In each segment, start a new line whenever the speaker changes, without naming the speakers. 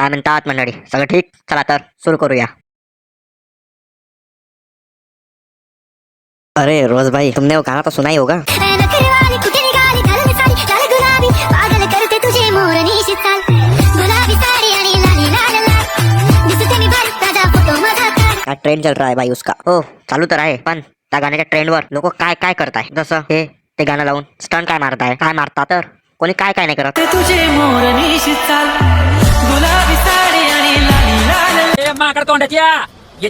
काय म्हणतात मंडळी? सगळं ठीक? चला तर सुरू करूया. अरे रोज भाई, तुमने वो गाना तो सुना ही होगा. काय ट्रेंड चल रहा है भाई उसका. हो चालू तर आहे, पण त्या गाण्याच्या ट्रेंडवर लोक काय काय करताय. जसं हे ते गाणं लावून स्टंट काय मारताय, काय मारता तर कोणी काय काय नाही करत.
तुझे मोरनी चाल, गुलाबी साडी आणि लाली लाल माकड तोंडाच्या.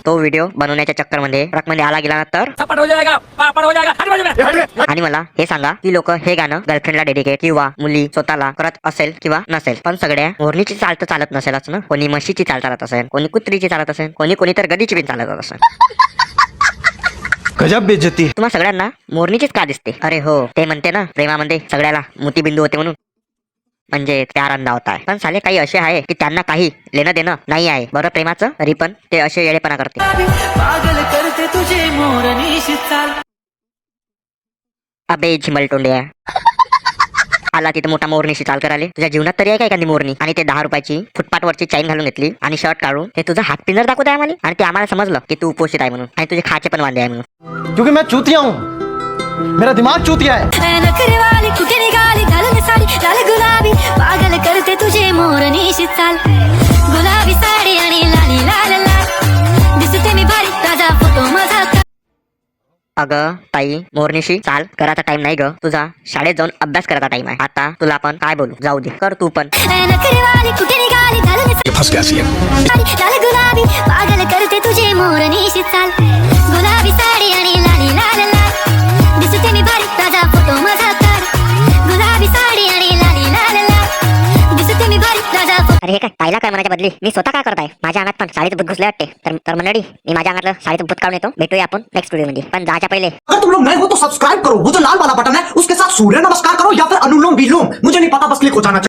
तो व्हिडिओ बनवण्याच्या चक्कर मध्ये ट्रक मध्ये आला गेला ना तर
चपट हो जाएगा, पापड हो जाएगा.
आणि मला हे सांगा की लोक हे गाणं गर्लफ्रेंडला डेडिकेट किंवा मुली स्वतःला करत असेल किंवा नसेल, पण सगळ्या मोरणीची चाल तर चालत नसेलच ना. कोणी म्हशीची चाल चालत असेल, कोणी कुत्रीची चालत असेल, कोणी तर गदीची पण चालत असेल.
गजब बेइज्जती.
तुम्हा सगळ्यांना मोरणीचीच का दिसते? अरे हो, ते म्हणते ना प्रेमामध्ये सगळ्याला मोतीबिंदू होते म्हणून, म्हणजे प्यार अंधा होता है. पण साले काही असे आहे की त्यांना काही लेणं देणं नाही आहे बरं प्रेमाचं, तरी पण ते असे येडेपणा करते.
पागल करते तुझे मोरनी चाल.
अबे झिमलटोंड्या, आला तिथे मोठा मोरणीशी चाल कराले. तुझ्या जीवनात तरी आहे का एखादी मोरणी? आणि ते 10 रुपयाची फुटपाथवरची चैन घालून घेतली आणि शर्ट काढून हे तुझं हात पिनर दाखवत आहे आम्हाला, आणि ते आम्हाला समजलं की तू उपोषित आहे म्हणून, आणि तुझे खाचे पण वांदे आहे म्हणून.
क्योंकि मैं चूतिया हूँ, मेरा दिमाग चूतिया है.
कुठे निघाली घालून साडी लाल गुलाबी, पागल करते तुझे मोरनी चाल. गुलाबी साडी आणि लाली लाल लाल, दिसते मी भारी ताजा फोटो माझा.
अगं ताई, मोरणीशी चाल करायचा टाइम नाही ग तुझा, शाळेत जाऊन अभ्यास करायचा टाइम आहे. आता तुला पण काय बोलू, जाऊ दे, कर तू पण.
कुठे निघाली घालून साडी लाल गुलाबी, पागल करते तुझे मोरनी चाल. गुलाबी साडी आणि लाली लाल लाल, दिसते मी भारी ताजा फोटो माझा. गुलाबी साडी आणि लाली लाल लाल, दिसते मी भारी ताजा.
अरे हे काय ताईला काय म्हणायच्या बदली मी स्वतः काय करताय? माझ्या अंगात पण साडीचं भूत घुसले वाटते. तर मंडळी, मी माझ्या अंगातलं साडीचं भूत काढून येतो. भेटूया आपण नेक्स्ट व्हिडिओ मध्ये, पण जायच्या पहिले
अगर तुम लोग नए हो तो सब्सक्राइब करो, वो जो लाल वाला बटन है उसके साथ सूर्य नमस्कार करो या फिर अनुलोम विलोम, मुझे नहीं पता, बस क्लिक हो जाना चाहिए.